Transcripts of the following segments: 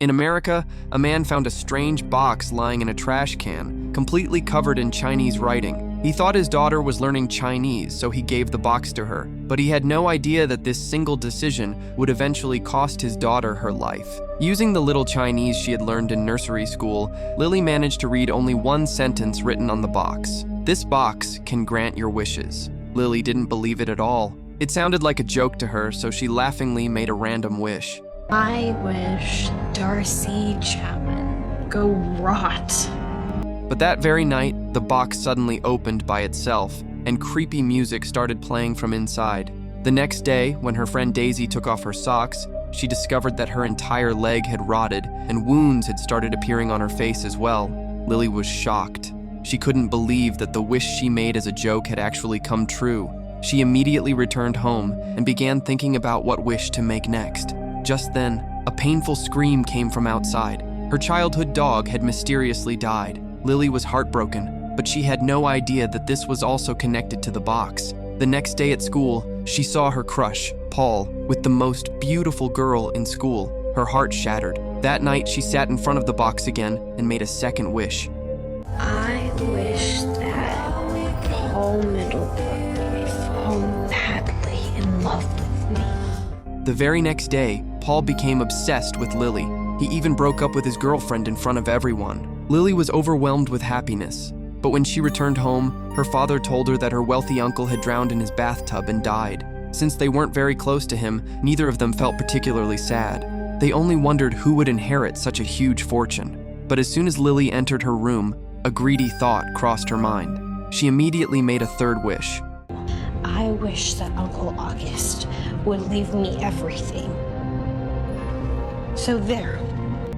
In America, a man found a strange box lying in a trash can, completely covered in Chinese writing. He thought his daughter was learning Chinese, so he gave the box to her. But he had no idea that this single decision would eventually cost his daughter her life. Using the little Chinese she had learned in nursery school, Lily managed to read only one sentence written on the box. "This box can grant your wishes." Lily didn't believe it at all. It sounded like a joke to her, so she laughingly made a random wish. I wish Darcy Chapman go rot. But that very night, the box suddenly opened by itself, and creepy music started playing from inside. The next day, when her friend Daisy took off her socks, she discovered that her entire leg had rotted, and wounds had started appearing on her face as well. Lily was shocked. She couldn't believe that the wish she made as a joke had actually come true. She immediately returned home and began thinking about what wish to make next. Just then, a painful scream came from outside. Her childhood dog had mysteriously died. Lily was heartbroken, but she had no idea that this was also connected to the box. The next day at school, she saw her crush, Paul, with the most beautiful girl in school. Her heart shattered. That night, she sat in front of the box again and made a second wish. I wish that Paul Middlebrook would fall madly in love with me. The very next day, Paul became obsessed with Lily. He even broke up with his girlfriend in front of everyone. Lily was overwhelmed with happiness. But when she returned home, her father told her that her wealthy uncle had drowned in his bathtub and died. Since they weren't very close to him, neither of them felt particularly sad. They only wondered who would inherit such a huge fortune. But as soon as Lily entered her room, a greedy thought crossed her mind. She immediately made a third wish. I wish that Uncle August would leave me everything. So there.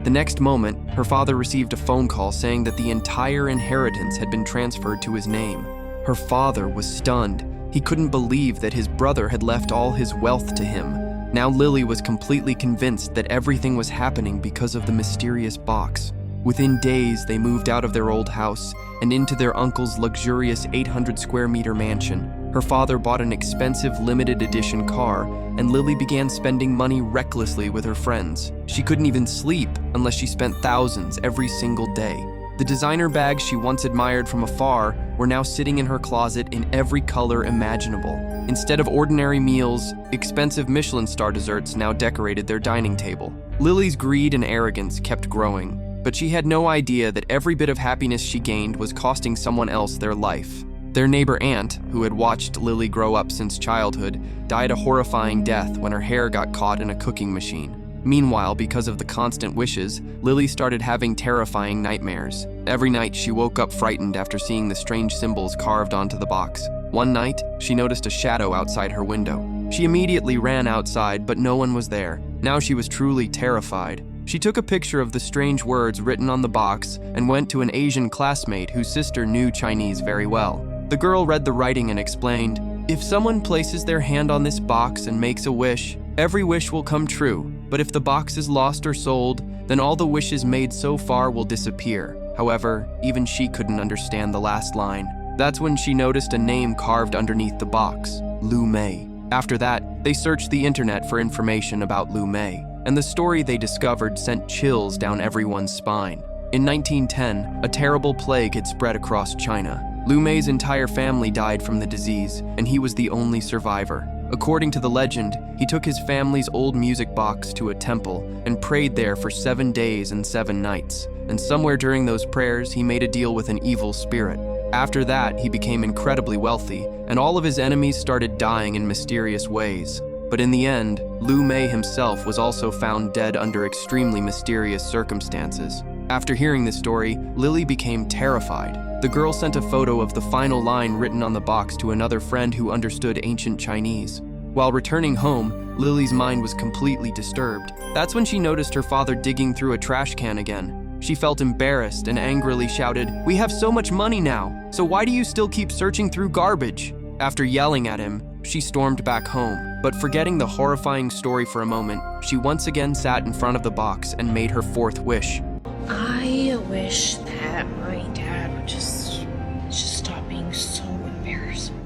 The next moment, her father received a phone call saying that the entire inheritance had been transferred to his name. Her father was stunned. He couldn't believe that his brother had left all his wealth to him. Now Lily was completely convinced that everything was happening because of the mysterious box. Within days, they moved out of their old house and into their uncle's luxurious 800-square-meter mansion. Her father bought an expensive limited edition car, and Lily began spending money recklessly with her friends. She couldn't even sleep unless she spent thousands every single day. The designer bags she once admired from afar were now sitting in her closet in every color imaginable. Instead of ordinary meals, expensive Michelin star desserts now decorated their dining table. Lily's greed and arrogance kept growing, but she had no idea that every bit of happiness she gained was costing someone else their life. Their neighbor Aunt, who had watched Lily grow up since childhood, died a horrifying death when her hair got caught in a cooking machine. Meanwhile, because of the constant wishes, Lily started having terrifying nightmares. Every night, she woke up frightened after seeing the strange symbols carved onto the box. One night, she noticed a shadow outside her window. She immediately ran outside, but no one was there. Now she was truly terrified. She took a picture of the strange words written on the box and went to an Asian classmate whose sister knew Chinese very well. The girl read the writing and explained, "If someone places their hand on this box and makes a wish, every wish will come true. But if the box is lost or sold, then all the wishes made so far will disappear." However, even she couldn't understand the last line. That's when she noticed a name carved underneath the box, Lu Mei. After that, they searched the internet for information about Lu Mei, and the story they discovered sent chills down everyone's spine. In 1910, a terrible plague had spread across China. Lu Mei's entire family died from the disease, and he was the only survivor. According to the legend, he took his family's old music box to a temple and prayed there for 7 days and 7 nights. And somewhere during those prayers, he made a deal with an evil spirit. After that, he became incredibly wealthy, and all of his enemies started dying in mysterious ways. But in the end, Lu Mei himself was also found dead under extremely mysterious circumstances. After hearing this story, Lily became terrified. The girl sent a photo of the final line written on the box to another friend who understood ancient Chinese. While returning home, Lily's mind was completely disturbed. That's when she noticed her father digging through a trash can again. She felt embarrassed and angrily shouted, "We have so much money now, so why do you still keep searching through garbage?" After yelling at him, she stormed back home. But forgetting the horrifying story for a moment, she once again sat in front of the box and made her fourth wish. I wish that my dad would just stop being so embarrassing.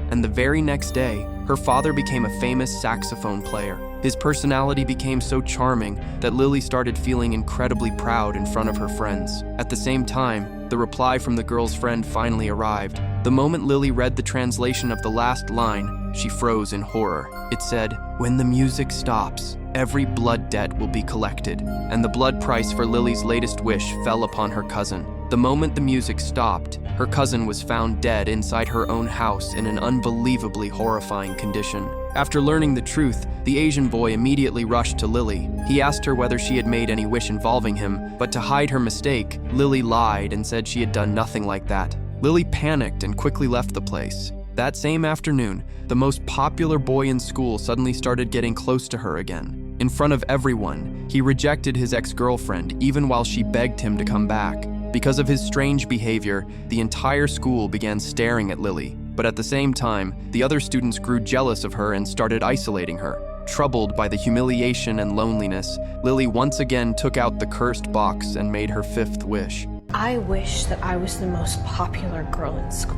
And the very next day, her father became a famous saxophone player. His personality became so charming that Lily started feeling incredibly proud in front of her friends. At the same time, the reply from the girl's friend finally arrived. The moment Lily read the translation of the last line, she froze in horror. It said, "When the music stops, every blood debt will be collected." And the blood price for Lily's latest wish fell upon her cousin. The moment the music stopped, her cousin was found dead inside her own house in an unbelievably horrifying condition. After learning the truth, the Asian boy immediately rushed to Lily. He asked her whether she had made any wish involving him, but to hide her mistake, Lily lied and said she had done nothing like that. Lily panicked and quickly left the place. That same afternoon, the most popular boy in school suddenly started getting close to her again. In front of everyone, he rejected his ex-girlfriend even while she begged him to come back. Because of his strange behavior, the entire school began staring at Lily. But at the same time, the other students grew jealous of her and started isolating her. Troubled by the humiliation and loneliness, Lily once again took out the cursed box and made her fifth wish. I wish that I was the most popular girl in school.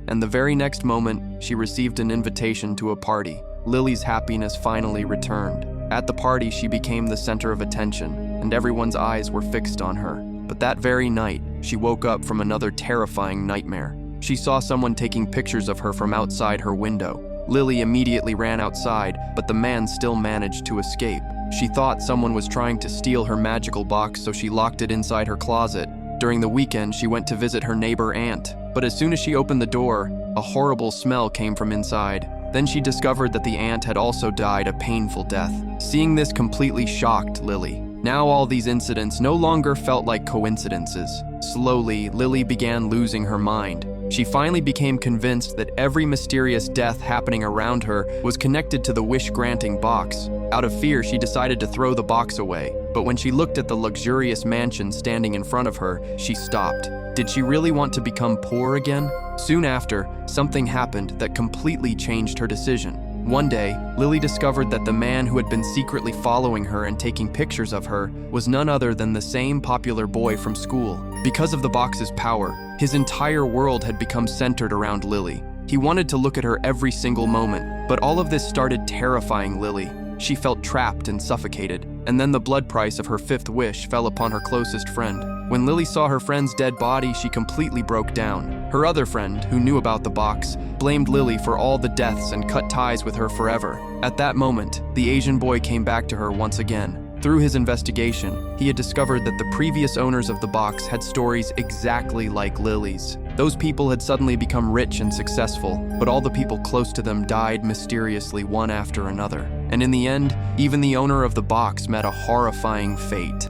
And the very next moment, she received an invitation to a party. Lily's happiness finally returned. At the party, she became the center of attention, and everyone's eyes were fixed on her. But that very night, she woke up from another terrifying nightmare. She saw someone taking pictures of her from outside her window. Lily immediately ran outside, but the man still managed to escape. She thought someone was trying to steal her magical box, so she locked it inside her closet. During the weekend, she went to visit her neighbor aunt, but as soon as she opened the door, a horrible smell came from inside. Then she discovered that the aunt had also died a painful death. Seeing this completely shocked Lily. Now all these incidents no longer felt like coincidences. Slowly, Lily began losing her mind. She finally became convinced that every mysterious death happening around her was connected to the wish-granting box. Out of fear, she decided to throw the box away. But when she looked at the luxurious mansion standing in front of her, she stopped. Did she really want to become poor again? Soon after, something happened that completely changed her decision. One day, Lily discovered that the man who had been secretly following her and taking pictures of her was none other than the same popular boy from school. Because of the box's power, his entire world had become centered around Lily. He wanted to look at her every single moment, but all of this started terrifying Lily. She felt trapped and suffocated, and then the blood price of her fifth wish fell upon her closest friend. When Lily saw her friend's dead body, she completely broke down. Her other friend, who knew about the box, blamed Lily for all the deaths and cut ties with her forever. At that moment, the Asian boy came back to her once again. Through his investigation, he had discovered that the previous owners of the box had stories exactly like Lily's. Those people had suddenly become rich and successful, but all the people close to them died mysteriously one after another. And in the end, even the owner of the box met a horrifying fate.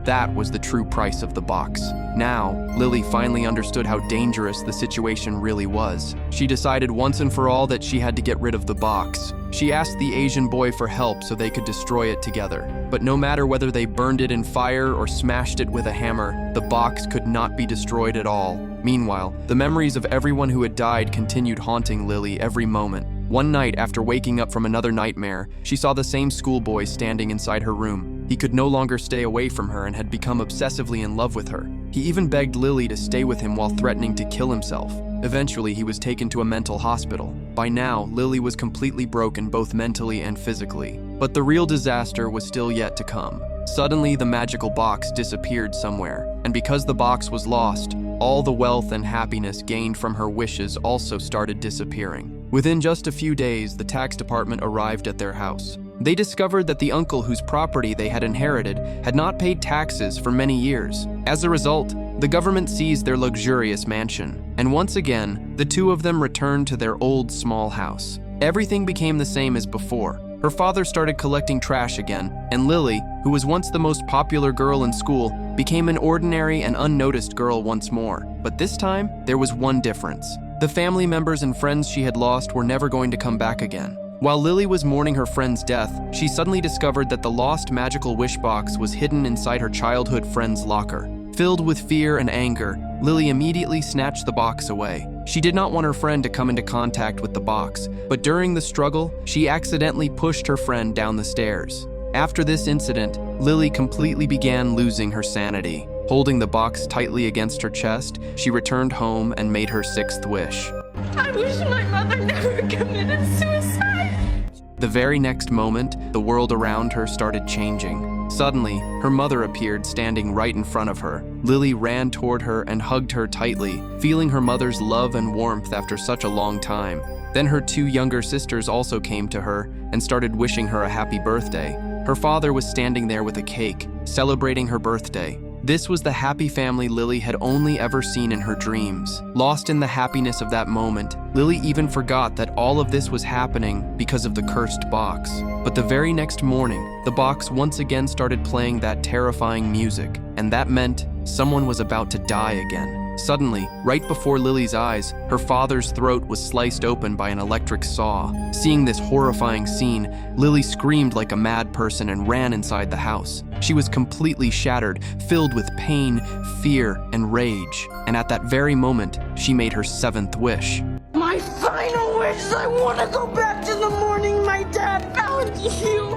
That was the true price of the box. Now, Lily finally understood how dangerous the situation really was. She decided once and for all that she had to get rid of the box. She asked the Asian boy for help so they could destroy it together. But no matter whether they burned it in fire or smashed it with a hammer, the box could not be destroyed at all. Meanwhile, the memories of everyone who had died continued haunting Lily every moment. One night, after waking up from another nightmare, she saw the same schoolboy standing inside her room. He could no longer stay away from her and had become obsessively in love with her. He even begged Lily to stay with him while threatening to kill himself. Eventually, he was taken to a mental hospital. By now, Lily was completely broken both mentally and physically. But the real disaster was still yet to come. Suddenly, the magical box disappeared somewhere, and because the box was lost, all the wealth and happiness gained from her wishes also started disappearing. Within just a few days, the tax department arrived at their house. They discovered that the uncle whose property they had inherited had not paid taxes for many years. As a result, the government seized their luxurious mansion, and once again, the two of them returned to their old small house. Everything became the same as before. Her father started collecting trash again, and Lily, who was once the most popular girl in school, became an ordinary and unnoticed girl once more. But this time, there was one difference. The family members and friends she had lost were never going to come back again. While Lily was mourning her friend's death, she suddenly discovered that the lost magical wish box was hidden inside her childhood friend's locker. Filled with fear and anger, Lily immediately snatched the box away. She did not want her friend to come into contact with the box, but during the struggle, she accidentally pushed her friend down the stairs. After this incident, Lily completely began losing her sanity. Holding the box tightly against her chest, she returned home and made her 6th wish. I wish my mother never committed suicide. The very next moment, the world around her started changing. Suddenly, her mother appeared standing right in front of her. Lily ran toward her and hugged her tightly, feeling her mother's love and warmth after such a long time. Then her 2 younger sisters also came to her and started wishing her a happy birthday. Her father was standing there with a cake, celebrating her birthday. This was the happy family Lily had only ever seen in her dreams. Lost in the happiness of that moment, Lily even forgot that all of this was happening because of the cursed box. But the very next morning, the box once again started playing that terrifying music, and that meant someone was about to die again. Suddenly, right before Lily's eyes, her father's throat was sliced open by an electric saw. Seeing this horrifying scene, Lily screamed like a mad person and ran inside the house. She was completely shattered, filled with pain, fear, and rage. And at that very moment, she made her 7th wish. My final wish is I want to go back to the morning my dad found you.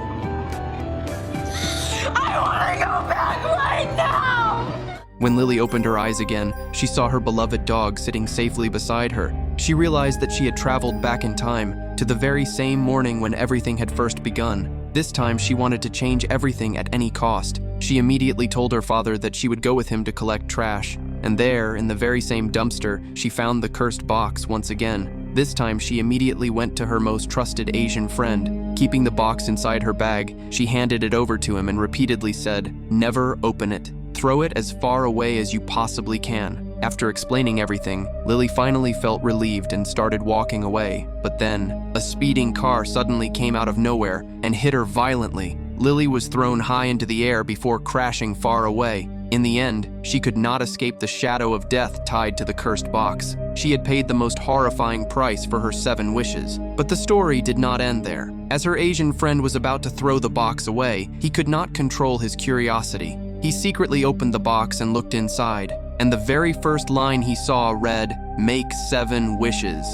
I want to go back right now. When Lily opened her eyes again, she saw her beloved dog sitting safely beside her. She realized that she had traveled back in time to the very same morning when everything had first begun. This time, she wanted to change everything at any cost. She immediately told her father that she would go with him to collect trash. And there, in the very same dumpster, she found the cursed box once again. This time, she immediately went to her most trusted Asian friend. Keeping the box inside her bag, she handed it over to him and repeatedly said, "Never open it. Throw it as far away as you possibly can." After explaining everything, Lily finally felt relieved and started walking away. But then, a speeding car suddenly came out of nowhere and hit her violently. Lily was thrown high into the air before crashing far away. In the end, she could not escape the shadow of death tied to the cursed box. She had paid the most horrifying price for her 7 wishes. But the story did not end there. As her Asian friend was about to throw the box away, he could not control his curiosity. He secretly opened the box and looked inside, and the very first line he saw read, "Make 7 wishes."